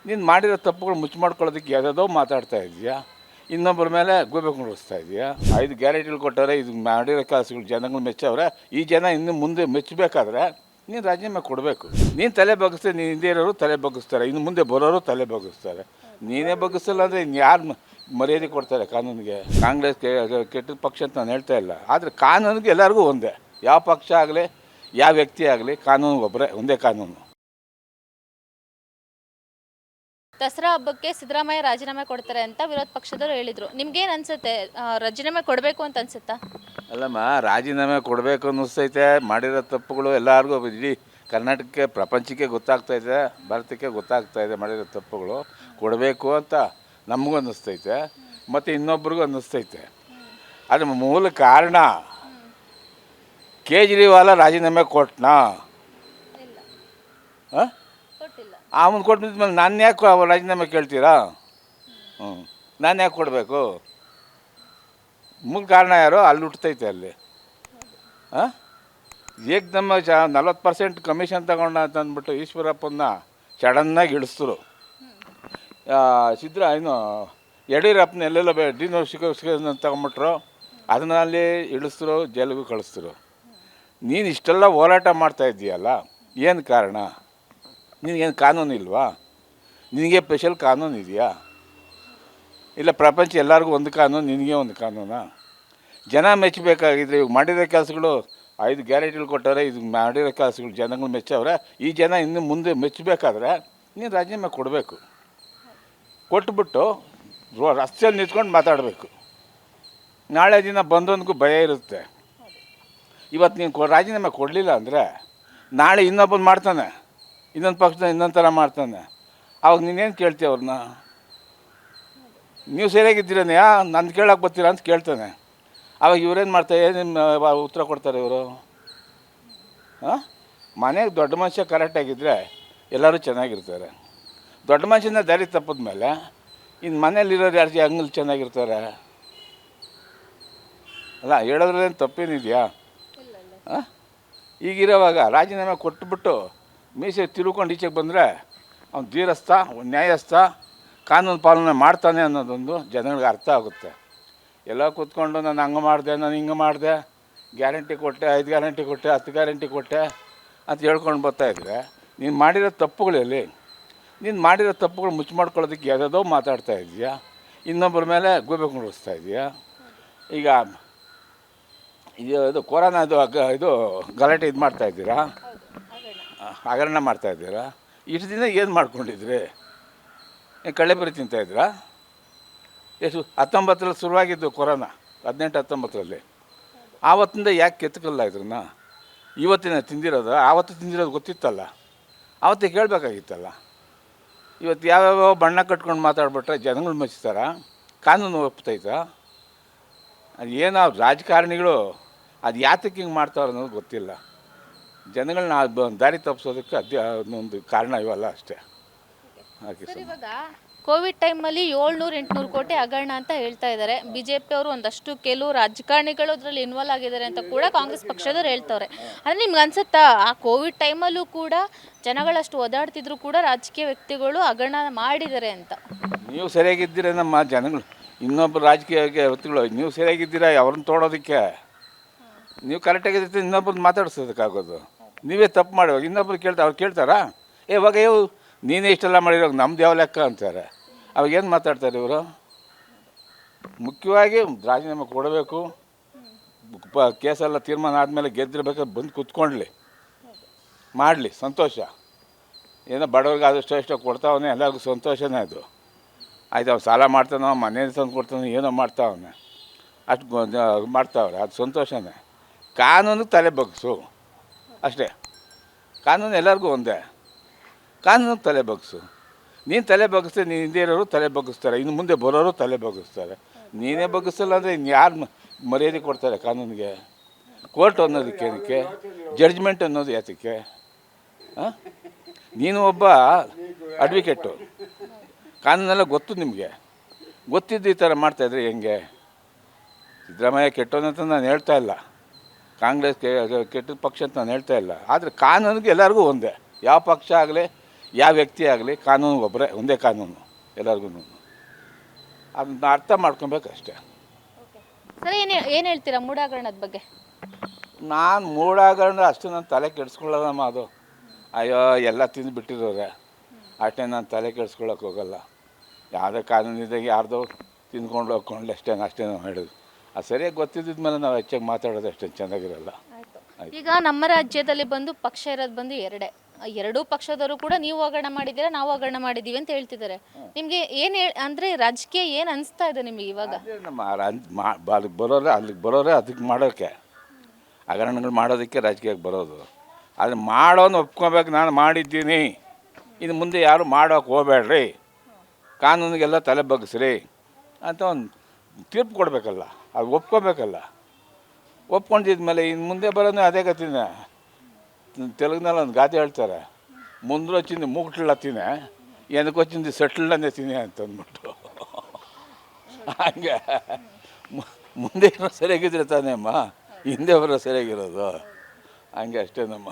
ನೀನು ಮಾಡಿರೋ ತಪ್ಪುಗಳು ಮುಚ್ಚಿ ಮಾಡ್ಕೊಳ್ಳೋದಕ್ಕೆ ಯಾವುದೋ ಮಾತಾಡ್ತಾ ಇದೆಯಾ, ಇನ್ನೊಬ್ಬರ ಮೇಲೆ ಗೂಬೆ ಕುಂಡಿಸ್ತಾ ಇದೆಯಾ. 5 ಗ್ಯಾರಂಟಿಗಳು ಕೊಟ್ಟವ್ರೆ, ಇದು ಮಾಡಿರೋ ಕೆಲಸಗಳು ಜನಗಳು ಮೆಚ್ಚವ್ರೆ. ಈ ಜನ ಇನ್ನು ಮುಂದೆ ಮೆಚ್ಚಬೇಕಾದ್ರೆ ನೀನು ರಾಜೀನಾಮೆ ಕೊಡಬೇಕು. ನೀನು ತಲೆ ಬಗ್ಗಿಸ್ತೆ, ನೀನು ಹಿಂದೆ ಇರೋರು ತಲೆ ಬಗ್ಗಿಸ್ತಾರೆ, ಇನ್ನು ಮುಂದೆ ಬರೋರು ತಲೆ ಬಗ್ಗಿಸ್ತಾರೆ. ನೀನೇ ಬಗ್ಗಿಸಲ್ಲ ಅಂದರೆ ಇನ್ನು ಯಾರು ಮರ್ಯಾದೆ ಕೊಡ್ತಾರೆ ಕಾನೂನಿಗೆ? ಕಾಂಗ್ರೆಸ್ ಕೆಟ್ಟ ಪಕ್ಷ ಅಂತ ನಾನು ಹೇಳ್ತಾ ಇಲ್ಲ, ಆದರೆ ಕಾನೂನಿಗೆ ಎಲ್ಲರಿಗೂ ಒಂದೇ. ಯಾವ ಪಕ್ಷ ಆಗಲಿ, ಯಾವ ವ್ಯಕ್ತಿ ಆಗಲಿ, ಕಾನೂನು ಒಬ್ಬರೇ, ಒಂದೇ ಕಾನೂನು. ದಸರಾ ಹಬ್ಬಕ್ಕೆ ಸಿದ್ದರಾಮಯ್ಯ ರಾಜೀನಾಮೆ ಕೊಡ್ತಾರೆ ಅಂತ ವಿರೋಧ ಪಕ್ಷದವರು ಹೇಳಿದ್ರು. ನಿಮ್ಗೇನು ಅನ್ಸುತ್ತೆ, ರಾಜೀನಾಮೆ ಕೊಡಬೇಕು ಅಂತ ಅನ್ಸುತ್ತಾ? ಅಲ್ಲಮ್ಮ, ರಾಜೀನಾಮೆ ಕೊಡಬೇಕು ಅನ್ನಿಸ್ತೈತೆ. ಮಾಡಿರೋ ತಪ್ಪುಗಳು ಎಲ್ಲರಿಗೂ ಇಡೀ ಕರ್ನಾಟಕಕ್ಕೆ, ಪ್ರಪಂಚಕ್ಕೆ ಗೊತ್ತಾಗ್ತಾಯಿದೆ, ಭಾರತಕ್ಕೆ ಗೊತ್ತಾಗ್ತಾಯಿದೆ. ಮಾಡಿರೋ ತಪ್ಪುಗಳು ಕೊಡಬೇಕು ಅಂತ ನಮಗೂ ಅನ್ನಿಸ್ತೈತೆ, ಮತ್ತು ಇನ್ನೊಬ್ರಿಗೂ ಅನ್ನಿಸ್ತೈತೆ. ಅದ್ರ ಮೂಲ ಕಾರಣ ಕೇಜ್ರಿವಾಲ ರಾಜೀನಾಮೆ ಕೊಟ್ಟನಾ? ಹಾಂ, ಅವನು ಕೊಟ್ಟಿದ್ಮೇಲೆ ನಾನು ಯಾಕೆ ರಾಜೀನಾಮೆ ಕೇಳ್ತೀರಾ? ನಾನು ಯಾಕೆ ಕೊಡಬೇಕು? ಮೂಲ ಕಾರಣ ಯಾರು? ಅಲ್ಲಿ ಹುಟ್ಟತೈತೆ ಅಲ್ಲಿ. ಹಾಂ, ಏಕದಮ್ಮ 40% ಕಮಿಷನ್ ತಗೊಂಡ ಅಂತ ಅಂದ್ಬಿಟ್ಟು ಈಶ್ವರಪ್ಪನ ಸಡನ್ನಾಗಿ ಇಳಿಸಿದ್ರು. ಏನು ಯಡಿಯೂರಪ್ಪನ ಎಲ್ಲೆಲ್ಲ ಡಿನೋಟಿಫಿಕೇಷನ್ ತಗೊಂಬಿಟ್ರು, ಅದನ್ನಲ್ಲಿ ಇಳಿಸಿದ್ರು, ಜೈಲಿಗೂ ಕಳಿಸಿದ್ರು. ನೀನು ಇಷ್ಟೆಲ್ಲ ಹೋರಾಟ ಮಾಡ್ತಾ ಇದ್ದೀಯಲ್ಲ, ಏನು ಕಾರಣ? ನಿನಗೇನು ಕಾನೂನು ಇಲ್ವಾ? ನಿನಗೆ ಸ್ಪೆಷಲ್ ಕಾನೂನು ಇದೆಯಾ? ಇಲ್ಲ ಪ್ರಪಂಚ ಎಲ್ಲರಿಗೂ ಒಂದು ಕಾನೂನು, ನಿನಗೆ ಒಂದು ಕಾನೂನಾ? ಜನ ಮೆಚ್ಚಬೇಕಾಗಿದ್ರೆ ಇವಾಗ ಮಾಡಿರೋ ಕೆಲಸಗಳು 5 ಗ್ಯಾರಂಟಿಗಳು ಕೊಟ್ಟವ್ರೆ, ಇದು ಮಾಡಿರೋ ಕೆಲಸಗಳು ಜನಗಳು ಮೆಚ್ಚವ್ರೆ. ಈ ಜನ ಇನ್ನು ಮುಂದೆ ಮೆಚ್ಚಬೇಕಾದ್ರೆ ನೀನು ರಾಜೀನಾಮೆ ಕೊಡಬೇಕು. ಕೊಟ್ಬಿಟ್ಟು ರಸ್ತೆಯಲ್ಲಿ ನಿಂತ್ಕೊಂಡು ಮಾತಾಡಬೇಕು. ನಾಳೆ ದಿನ ಬಂದವನಿಗೂ ಭಯ ಇರುತ್ತೆ. ಇವತ್ತು ನೀನು ರಾಜೀನಾಮೆ ಕೊಡಲಿಲ್ಲ ಅಂದರೆ ನಾಳೆ ಇನ್ನೊಬ್ಬನು ಮಾಡ್ತಾನೆ, ಇನ್ನೊಂದು ಪಕ್ಷದ ಇನ್ನೊಂದು ಥರ ಮಾಡ್ತಾನೆ. ಅವಾಗ ನೀನೇನು ಕೇಳ್ತೀಯ ಅವ್ರನ್ನ? ನೀವು ಸರಿಯಾಗಿದ್ದೀರನೆಯಾ, ನನ್ನ ಕೇಳೋಕೆ ಬರ್ತೀರಾ ಅಂತ ಕೇಳ್ತಾನೆ. ಅವಾಗ ಇವರೇನು ಮಾಡ್ತಾರೆ, ನಿಮ್ಮ ಉತ್ತರ ಕೊಡ್ತಾರೆ ಇವರು? ಹಾಂ, ಮನೆಗೆ ದೊಡ್ಡ ಮನುಷ್ಯ ಕರೆಕ್ಟಾಗಿದ್ದರೆ ಎಲ್ಲರೂ ಚೆನ್ನಾಗಿರ್ತಾರೆ. ದೊಡ್ಡ ಮನುಷ್ಯನ ದಾರಿ ತಪ್ಪಿದ ಮೇಲೆ ಇನ್ನು ಮನೇಲಿರೋರು ಯಾರು ಹಂಗಲ್ಲಿ ಚೆನ್ನಾಗಿರ್ತಾರೆ? ಅಲ್ಲ, ಹೇಳೋದ್ರೇನು ತಪ್ಪೇನಿದೆಯಾ? ಹಾಂ, ಈಗಿರೋವಾಗ ರಾಜೀನಾಮೆ ಕೊಟ್ಟುಬಿಟ್ಟು ಮೀಸೆ ತಿರುಕೊಂಡು ಈಚೆಗೆ ಬಂದರೆ ಅವ್ನು ಧೀರಸ್ಥ, ನ್ಯಾಯಸ್ಥ, ಕಾನೂನು ಪಾಲನೆ ಮಾಡ್ತಾನೆ ಅನ್ನೋದೊಂದು ಜನಗಳಿಗೆ ಅರ್ಥ ಆಗುತ್ತೆ. ಎಲ್ಲ ಕೂತ್ಕೊಂಡು ನಾನು ಹಂಗೆ ಮಾಡಿದೆ, ನಾನು ಹಿಂಗೆ ಮಾಡಿದೆ, ಗ್ಯಾರಂಟಿ ಕೊಟ್ಟೆ, 5 ಗ್ಯಾರಂಟಿ ಕೊಟ್ಟೆ, 10 ಗ್ಯಾರಂಟಿ ಕೊಟ್ಟೆ ಅಂತ ಹೇಳ್ಕೊಂಡು ಬರ್ತಾಯಿದ್ರೆ ನೀನು ಮಾಡಿರೋ ತಪ್ಪುಗಳಲ್ಲಿ, ನೀನು ಮಾಡಿರೋ ತಪ್ಪುಗಳು ಮುಚ್ಚಿ ಮಾಡ್ಕೊಳ್ಳೋದಕ್ಕೆ ಯಾವುದೋ ಮಾತಾಡ್ತಾ ಇದೆಯಾ, ಇನ್ನೊಬ್ಬರ ಮೇಲೆ ಗೂಬೆ ಕುಂಡಿಸ್ತಾ ಇದೆಯಾ. ಈಗ ಇದು ಕೊರೋನಾದು ಇದು ಗಲಾಟೆ ಇದು ಮಾಡ್ತಾಯಿದ್ದೀರಾ, ಹಗರಣ ಮಾಡ್ತಾಯಿದ್ದೀರಾ. ಇಷ್ಟು ದಿನ ಏನು ಮಾಡ್ಕೊಂಡಿದ್ರಿ? ಕಳ್ಳೆಪುರಿ ತಿಂತಾಯಿದ್ದೀರಾ? ಎಷ್ಟು 19ರಲ್ಲಿ ಶುರುವಾಗಿದ್ದು ಕೊರೋನಾ, 18-19ರಲ್ಲಿ. ಆವತ್ತಿಂದ ಯಾಕೆ ಕೆತ್ತಕಲ್ಲ ಇದ್ರನ್ನ? ಇವತ್ತಿನ ತಿಂದಿರೋದು, ಆವತ್ತು ತಿಂದಿರೋದು ಗೊತ್ತಿತ್ತಲ್ಲ, ಆವತ್ತೇ ಕೇಳಬೇಕಾಗಿತ್ತಲ್ಲ. ಇವತ್ತು ಯಾವ್ಯಾವ ಬಣ್ಣ ಕಟ್ಕೊಂಡು ಮಾತಾಡ್ಬಿಟ್ರೆ ಜನಗಳು ಮೆಚ್ತಾರ? ಕಾನೂನು ಒಪ್ತೈತಾ? ಅದು ಏನೋ ರಾಜಕಾರಣಿಗಳು ಅದು ಯಾತಕ್ಕೆ ಹಿಂಗೆ ಮಾಡ್ತಾವ್ರೆ ಅನ್ನೋದು ಗೊತ್ತಿಲ್ಲ. ಜನಗಳನ್ನ ದಾರಿ ತಪ್ಪಿಸೋದಕ್ಕೆ ಒಂದು ಕಾರಣ ಇವಲ್ಲ ಅಷ್ಟೇ. ಹಾಗೆ ಇವಾಗ ಕೋವಿಡ್ ಟೈಮಲ್ಲಿ 700-800 ಕೋಟಿ ಹಗರಣ ಅಂತ ಹೇಳ್ತಾ ಇದ್ದಾರೆ. ಬಿಜೆಪಿ ಅವರು ಒಂದಷ್ಟು ಕೆಲವು ರಾಜಕಾರಣಿಗಳು ಅದರಲ್ಲಿ ಇನ್ವಾಲ್ವ್ ಆಗಿದ್ದಾರೆ ಅಂತ ಕೂಡ ಕಾಂಗ್ರೆಸ್ ಪಕ್ಷದವ್ರು ಹೇಳ್ತವ್ರೆ. ಅಂದರೆ ನಿಮ್ಗೆ ಅನ್ಸುತ್ತಾ ಆ ಕೋವಿಡ್ ಟೈಮಲ್ಲೂ ಕೂಡ ಜನಗಳಷ್ಟು ಓದಾಡ್ತಿದ್ರು ಕೂಡ ರಾಜಕೀಯ ವ್ಯಕ್ತಿಗಳು ಹಗರಣ ಮಾಡಿದ್ದಾರೆ ಅಂತ? ನೀವು ಸರಿಯಾಗಿದ್ದೀರ ನಮ್ಮ ಜನಗಳು, ಇನ್ನೊಬ್ಬರು ರಾಜಕೀಯ ವ್ಯಕ್ತಿಗಳು ನೀವು ಸರಿಯಾಗಿದ್ದೀರಾ ಅವ್ರನ್ನ ತೋಡೋದಕ್ಕೆ? ನೀವು ಕರೆಕ್ಟಾಗಿದ್ದರೆ ಇನ್ನೊಬ್ಬರು ಮಾತಾಡ್ಸೋದಕ್ಕಾಗೋದು? ನೀವೇ ತಪ್ಪು ಮಾಡುವಾಗ ಇನ್ನೊಬ್ರು ಅವ್ರು ಕೇಳ್ತಾರಾ? ಇವಾಗ ನೀನೇ ಇಷ್ಟೆಲ್ಲ ಮಾಡಿರೋ ನಮ್ದು ಯಾವ ಲೆಕ್ಕ ಅಂತಾರೆ. ಅವಾಗೇನು ಮಾತಾಡ್ತಾರೆ ಇವರು? ಮುಖ್ಯವಾಗಿ ರಾಜೀನಾಮೆ ಕೊಡಬೇಕು. ಕೇಸೆಲ್ಲ ತೀರ್ಮಾನ ಆದಮೇಲೆ ಗೆದ್ದಿರ್ಬೇಕಾದ್ರೆ ಬಂದು ಕೂತ್ಕೊಳ್ಳಿ, ಮಾಡಲಿ, ಸಂತೋಷ. ಏನೋ ಬಡವ್ರಿಗೆ ಆದಷ್ಟು ಎಷ್ಟೋ ಕೊಡ್ತಾವನೆ, ಎಲ್ಲರಿಗೂ ಸಂತೋಷನೇ ಅದು. ಆಯ್ತು, ಅವ್ನು ಸಾಲ ಮಾಡ್ತಾನೋ, ಮನೆ ತಂದು ಕೊಡ್ತಾನೋ, ಏನೋ ಮಾಡ್ತಾವನೆ, ಅಷ್ಟು ಮಾಡ್ತಾವ್ರೆ, ಅದು ಸಂತೋಷನೇ. ಕಾನೂನು ತಲೆ ಬಗ್ಗಿಸು ಅಷ್ಟೇ. ಕಾನೂನು ಎಲ್ಲರಿಗೂ ಒಂದೇ, ಕಾನೂನು ತಲೆ ಬಗ್ಗಿಸು. ನೀನು ತಲೆ ಬಗ್ಗಿಸ್ತೆ, ನೀನು ಹಿಂದೆ ಇರೋರು ತಲೆ ಬಗ್ಗಿಸ್ತಾರೆ, ಇನ್ನು ಮುಂದೆ ಬರೋರು ತಲೆ ಬಗ್ಗಿಸ್ತಾರೆ. ನೀನೇ ಬಗ್ಗಿಸಲ್ಲ ಅಂದರೆ ಇನ್ನು ಯಾರು ಮರ್ಯಾದೆ ಕೊಡ್ತಾರೆ ಕಾನೂನಿಗೆ? ಕೋರ್ಟ್ ಅನ್ನೋದಕ್ಕೆ ಏನಕ್ಕೆ? ಜಡ್ಜ್ಮೆಂಟ್ ಅನ್ನೋದು ಯಾತಕ್ಕೆ? ಹಾಂ, ನೀನು ಒಬ್ಬ ಅಡ್ವೊಕೇಟು, ಕಾನೂನೆಲ್ಲ ಗೊತ್ತು ನಿಮಗೆ. ಗೊತ್ತಿದ್ದು ಈ ಥರ ಮಾಡ್ತಾಯಿದ್ರೆ ಹೆಂಗೆ? ಸಿದ್ದರಾಮಯ್ಯ ಕೆಟ್ಟೋನಂತ ನಾನು ಹೇಳ್ತಾ ಇಲ್ಲ, ಕಾಂಗ್ರೆಸ್ ಕೆಟ್ಟ ಪಕ್ಷ ಅಂತ ನಾನು ಹೇಳ್ತಾ ಇಲ್ಲ, ಆದರೆ ಕಾನೂನಿಗೆ ಎಲ್ಲರಿಗೂ ಒಂದೇ. ಯಾವ ಪಕ್ಷ ಆಗಲಿ, ಯಾವ ವ್ಯಕ್ತಿ ಆಗಲಿ ಕಾನೂನು ಒಬ್ಬರೇ, ಒಂದೇ ಕಾನೂನು ಎಲ್ಲರಿಗೂ. ಅದನ್ನ ಅರ್ಥ ಮಾಡ್ಕೊಬೇಕು ಅಷ್ಟೇ. ಸರಿ, ಏನು ಹೇಳ್ತೀರಾ ಮೂಢ ಹಗರಣದ ಬಗ್ಗೆ? ನಾನು ಮೂಢ ಹಗರಣ ಅಷ್ಟು ನಾನು ತಲೆ ಕೆಡಿಸ್ಕೊಳ್ಳೋದಮ್ಮ. ಅದು ಅಯ್ಯೋ ಎಲ್ಲ ತಿಂದುಬಿಟ್ಟಿರೋರೆ ಅಷ್ಟೇ, ನಾನು ತಲೆ ಕೆಡಿಸ್ಕೊಳ್ಳೋಕೆ ಹೋಗಲ್ಲ. ಯಾವುದೇ ಕಾನೂನಿದಾಗ ಯಾರ್ದೋ ತಿಂದ್ಕೊಂಡು ಹೋಗ್ಕೊಂಡ್ಲೆ ಅಷ್ಟೇ ನಾವು ಹೇಳೋದು. ಅದು ಸರಿಯಾಗಿ ಗೊತ್ತಿದ್ದ ನಾವು ಹೆಚ್ಚಾಗಿ ಮಾತಾಡೋದು ಅಷ್ಟೇ ಚೆನ್ನಾಗಿರಲ್ಲ. ಈಗ ನಮ್ಮ ರಾಜ್ಯದಲ್ಲಿ ಬಂದು ಪಕ್ಷ ಇರೋದು ಬಂದು ಎರಡೂ ಪಕ್ಷದವರು ಕೂಡ ನೀವು ಹಗರಣ ಮಾಡಿದ್ದೀರಾ, ನಾವು ಹಗರಣ ಮಾಡಿದ್ದೀವಿ ಅಂತ ಹೇಳ್ತಿದ್ದಾರೆ. ನಿಮಗೆ ಏನು ಅಂದರೆ ರಾಜಕೀಯ ಏನು ಅನಿಸ್ತಾ ಇದೆ ನಿಮಗೆ ಇವಾಗ? ಅಲ್ಲಿಗೆ ಬರೋರೆ ಅದಕ್ಕೆ ಮಾಡೋಕ್ಕೆ, ಹಗರಣಗಳು ಮಾಡೋದಕ್ಕೆ ರಾಜಕೀಯಕ್ಕೆ ಬರೋದು. ಅದು ಮಾಡೋನು ಒಪ್ಕೊಬೇಕು, ನಾನು ಮಾಡಿದ್ದೀನಿ, ಇನ್ನು ಮುಂದೆ ಯಾರು ಮಾಡೋಕೆ ಹೋಗಬೇಡ್ರಿ, ಕಾನೂನಿಗೆಲ್ಲ ತಲೆ ಬಗ್ಗಿಸ್ರಿ ಅಂತ ಒಂದು ತೀರ್ಪು ಕೊಡಬೇಕಲ್ಲ, ಅದು ಒಪ್ಕೋಬೇಕಲ್ಲ. ಒಪ್ಕೊಂಡಿದ್ಮೇಲೆ ಇನ್ನು ಮುಂದೆ ಬರೋದು ಅದೇ ಗತಿನೇ. ತೆಲುಗಿನಲ್ಲಿ ಒಂದು ಗಾದೆ ಹೇಳ್ತಾರೆ, ಮುಂದೆ వచ్చింది ಮೂಗ್ಟಲ್ಲ ತಿನ್ನೆ, ಏನಕ್ಕೆ వచ్చింది ಸೆಟ್ಲನ್ನೇ ತಿನ್ನೆ ಅಂತ ಅಂದ್ಬಿಟ್ಟು. ಹಂಗೆ ಮುಂದೆ ಏನೋ ಸರಿಯಾಗಿದ್ರೆ ತಾನೇ ಅಮ್ಮ ಹಿಂದೆ ಬರೋ ಸರಿಯಾಗಿರೋದು. ಹಂಗೆ ಅಷ್ಟೇನಮ್ಮ.